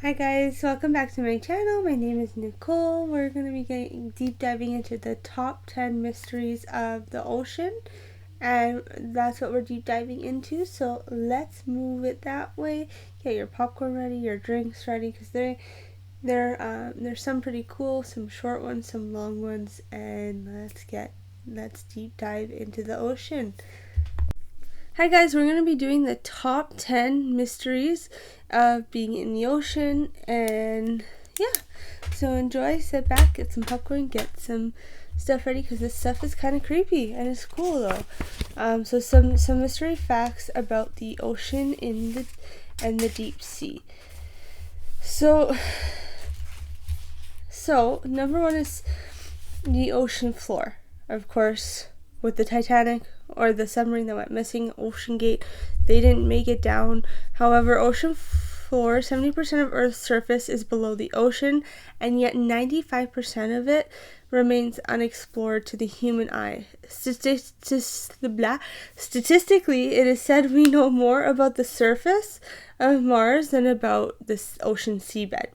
Hi guys, welcome back to my channel. My name is Nicole. We're going to be getting deep diving into the top 10 mysteries of the ocean, and that's what we're deep diving into. So let's move it that way. Get your popcorn ready, your drinks ready, because there's some pretty cool, some short ones, some long ones, and let's deep dive into the ocean. Hi guys, we're going to be doing the top 10 mysteries of being in the ocean, and yeah, so enjoy, sit back, get some popcorn, get some stuff ready, because this stuff is kind of creepy and it's cool though. So some mystery facts about the ocean and the deep sea. So number one is the ocean floor. Of course, with the Titanic or the submarine that went missing, Ocean Gate, they didn't make it down. However, ocean floor, 70% of Earth's surface is below the ocean, and yet 95% of it remains unexplored to the human eye. Statistically, it is said we know more about the surface of Mars than about the ocean seabed.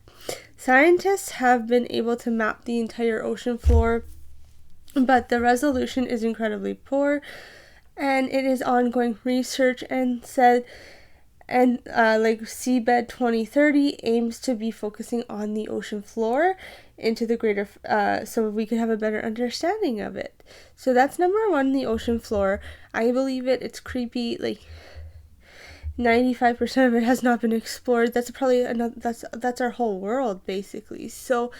Scientists have been able to map the entire ocean floor, but the resolution is incredibly poor, and it is ongoing research, and like Seabed 2030 aims to be focusing on the ocean floor into the greater, so we could have a better understanding of it. So that's number one, the ocean floor. I believe it's creepy. Like 95% of it has not been explored. That's probably that's our whole world basically. So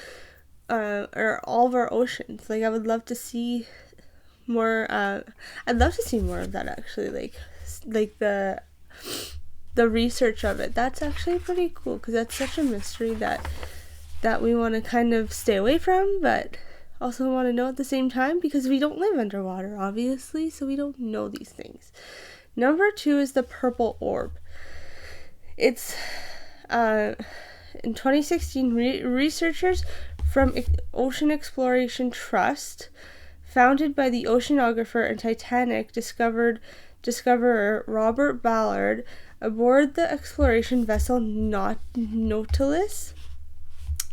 or all of our oceans. Like I would love to see more. I'd love to see more of that actually. Like the research of it. That's actually pretty cool, because that's such a mystery that we want to kind of stay away from, but also want to know at the same time, because we don't live underwater, obviously, so we don't know these things. Number two is the purple orb. It's in 2016, researchers from Ocean Exploration Trust, founded by the oceanographer and Titanic discoverer Robert Ballard, aboard the exploration vessel Nautilus,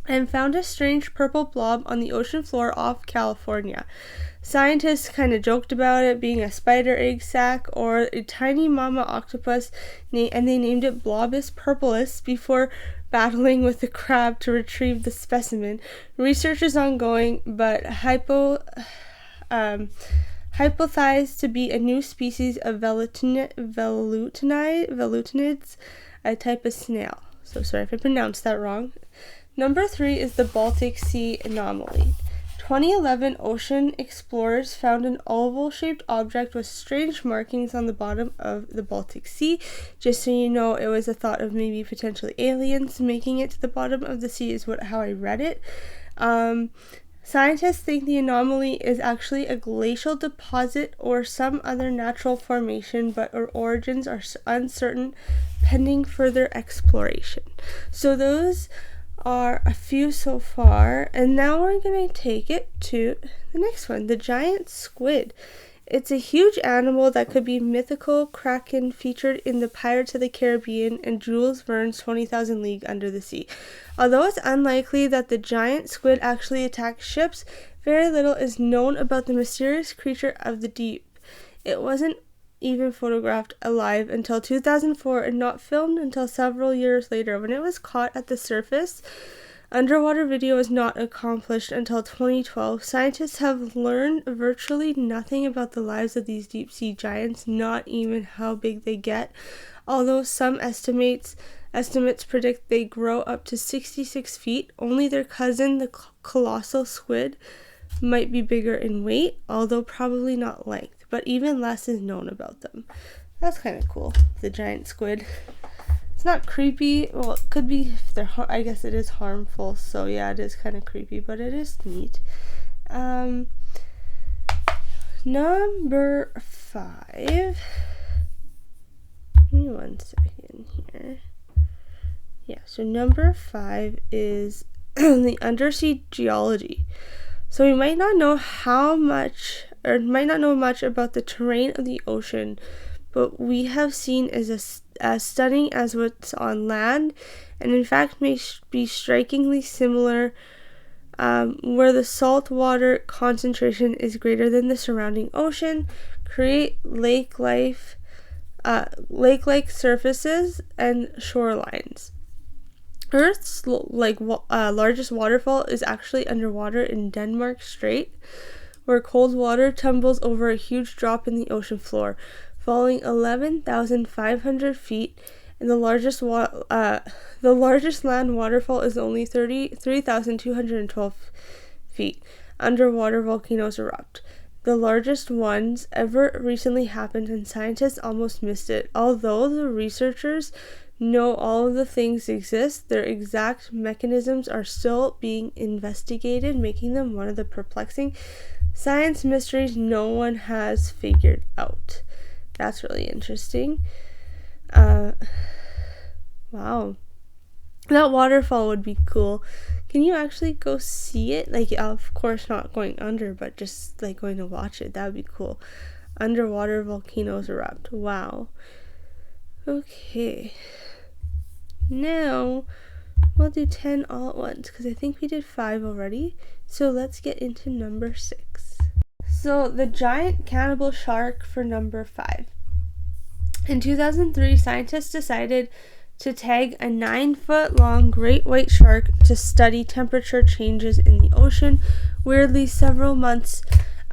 and found a strange purple blob on the ocean floor off California. Scientists kind of joked about it being a spider egg sac or a tiny mama octopus, and they named it Blobus Purplus before battling with the crab to retrieve the specimen. Research is ongoing, but hypothesized to be a new species of velutinids, a type of snail. So sorry if I pronounced that wrong. Number three is the Baltic Sea Anomaly. 2011 ocean explorers found an oval-shaped object with strange markings on the bottom of the Baltic Sea. Just so you know, it was a thought of maybe potentially aliens making it to the bottom of the sea is how I read it. Scientists think the anomaly is actually a glacial deposit or some other natural formation, but our origins are uncertain, pending further exploration. So those are a few so far, and now we're going to take it to the next one, the giant squid. It's a huge animal that could be mythical kraken featured in the Pirates of the Caribbean and Jules Verne's 20,000 Leagues Under the Sea. Although it's unlikely that the giant squid actually attacked ships, very little is known about the mysterious creature of the deep. It wasn't even photographed alive until 2004 and not filmed until several years later. When it was caught at the surface, underwater video was not accomplished until 2012. Scientists have learned virtually nothing about the lives of these deep sea giants, not even how big they get, although some estimates predict they grow up to 66 feet. Only their cousin, the colossal squid, might be bigger in weight, although probably not length, but even less is known about them. That's kind of cool, the giant squid. It's not creepy. Well, it could be if they're I guess it is harmful, so yeah, it is kind of creepy, but it is neat. Number 5. Give me one second here. Yeah, so number 5 is the undersea geology. So we might not know much about the terrain of the ocean, but we have seen is as stunning as what's on land, and in fact may be strikingly similar, where the salt water concentration is greater than the surrounding ocean, create lake-like surfaces and shorelines. Earth's largest waterfall is actually underwater in Denmark Strait, where cold water tumbles over a huge drop in the ocean floor, falling 11,500 feet, and the largest land waterfall is only 33,212 feet. Underwater volcanoes erupt. The largest ones ever recently happened, and scientists almost missed it. Although the researchers know all of the things exist, their exact mechanisms are still being investigated, making them one of the perplexing science mysteries no one has figured out. That's really interesting. Wow. That waterfall would be cool. Can you actually go see it? Like, of course not going under, but just like going to watch it. That would be cool. Underwater volcanoes erupt. Wow. Okay. Now, we'll do 10 all at once, because I think we did 5 already. So let's get into number 6. So, the giant cannibal shark for number 5. In 2003, scientists decided to tag a 9-foot-long great white shark to study temperature changes in the ocean. Weirdly, several months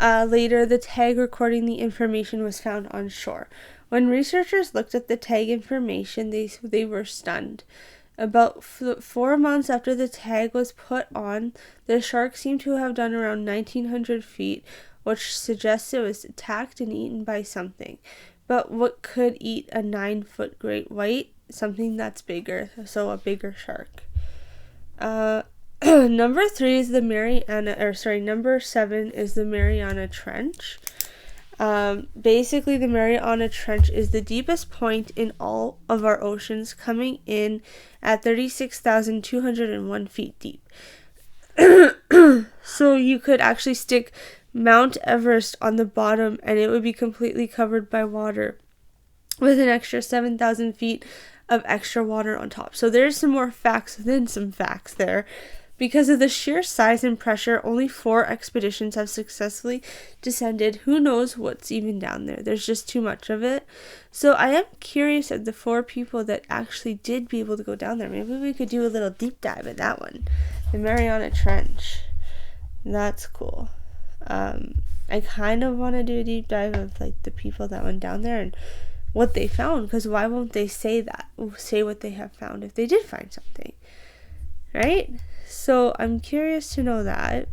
later, the tag recording the information was found on shore. When researchers looked at the tag information, they were stunned. About 4 months after the tag was put on, the shark seemed to have done around 1,900 feet, which suggests it was attacked and eaten by something. But what could eat a 9-foot great white? Something that's bigger, so a bigger shark. Number 7 is the Mariana Trench. Basically, the Mariana Trench is the deepest point in all of our oceans, coming in at 36,201 feet deep. So you could actually stick Mount Everest on the bottom and it would be completely covered by water, with an extra 7,000 feet of extra water on top. So there's some more facts than some facts there. Because of the sheer size and pressure, only 4 expeditions have successfully descended. Who knows what's even down there? There's just too much of it. So I am curious of the 4 people that actually did be able to go down there. Maybe we could do a little deep dive at that one. The Mariana Trench. That's cool. I kind of want to do a deep dive of like the people that went down there and what they found. Because why won't they say what they have found if they did find something? Right? So I'm curious to know that.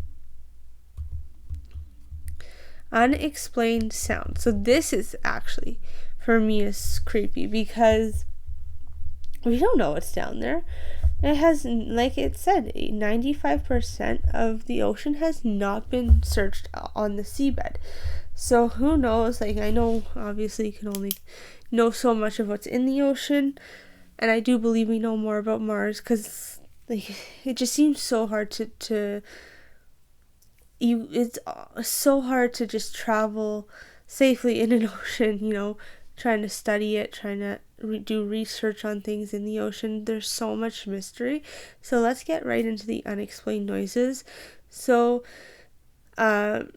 Unexplained sound. So this is actually, for me, is creepy because we don't know what's down there. It has, like it said, 95% of the ocean has not been searched on the seabed. So who knows? Like, I know obviously you can only know so much of what's in the ocean, and I do believe we know more about Mars because like it just seems so hard it's so hard to just travel safely in an ocean, trying to study it, trying to do research on things in the ocean. There's so much mystery. So let's get right into the unexplained noises. So there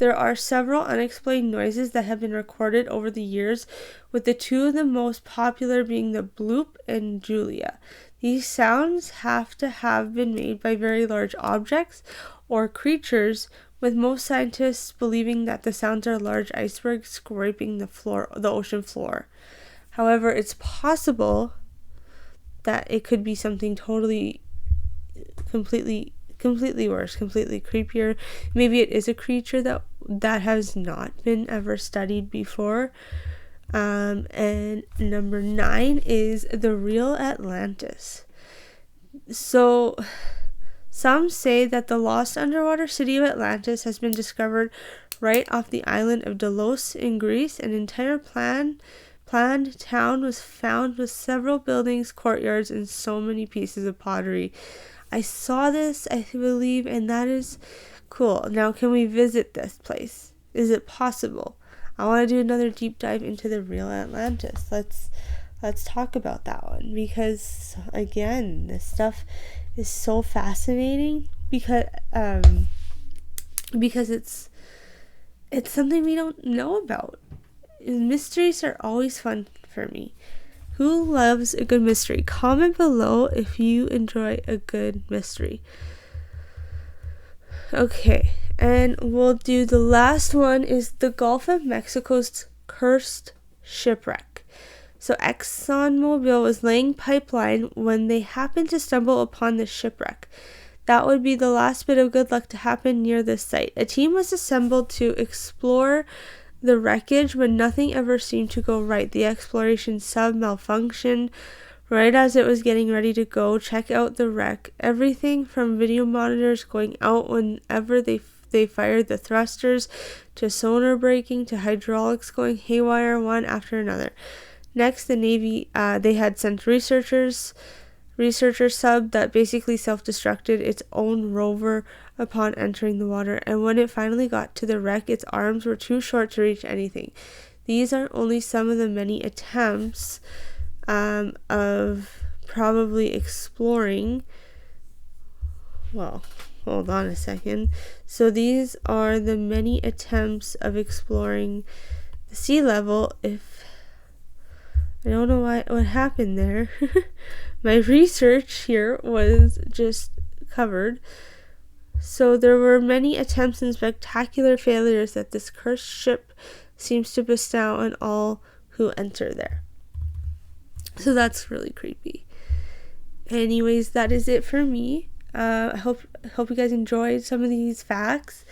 are several unexplained noises that have been recorded over the years, with the 2 of the most popular being the bloop and Julia. These sounds have to have been made by very large objects or creatures, with most scientists believing that the sounds are large icebergs scraping the ocean floor. However, it's possible that it could be something completely worse, completely creepier. Maybe it is a creature that has not been ever studied before. And number 9 is the Real Atlantis. So some say that the lost underwater city of Atlantis has been discovered right off the island of Delos in Greece. An entire planned town was found with several buildings, courtyards, and so many pieces of pottery. I saw this, I believe, and that is cool. Now, can we visit this place? Is it possible? I want to do another deep dive into the Real Atlantis. Let's talk about that one, because again, this stuff is so fascinating because it's something we don't know about. Mysteries are always fun for me. Who loves a good mystery? Comment below if you enjoy a good mystery. Okay, and we'll do the last one is the Gulf of Mexico's cursed shipwreck. So ExxonMobil was laying pipeline when they happened to stumble upon the shipwreck. That would be the last bit of good luck to happen near this site. A team was assembled to explore the wreckage, but nothing ever seemed to go right. The exploration sub malfunctioned right as it was getting ready to go check out the wreck. Everything from video monitors going out whenever they fired the thrusters, to sonar breaking, to hydraulics going haywire one after another. Next, the Navy, they had sent researcher sub that basically self-destructed its own rover upon entering the water, and when it finally got to the wreck, its arms were too short to reach anything. These are only some of the many attempts of probably exploring. Well, hold on a second. So these are the many attempts of exploring the sea level. If I don't know what happened there. My research here was just covered. So there were many attempts and spectacular failures that this cursed ship seems to bestow on all who enter there. So that's really creepy. Anyways, that is it for me. I hope you guys enjoyed some of these facts.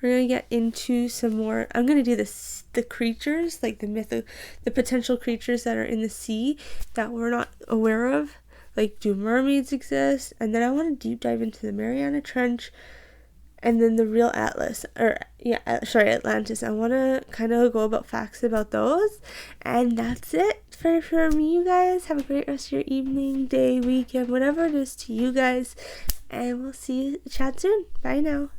We're gonna get into some more. I'm gonna do the creatures, like the potential creatures that are in the sea that we're not aware of. Like, do mermaids exist? And then I want to deep dive into the Mariana Trench, and then the Real Atlas, Atlantis. I want to kind of go about facts about those, and that's it for me, you guys. Have a great rest of your evening, day, weekend, whatever it is to you guys, and we'll chat soon. Bye now.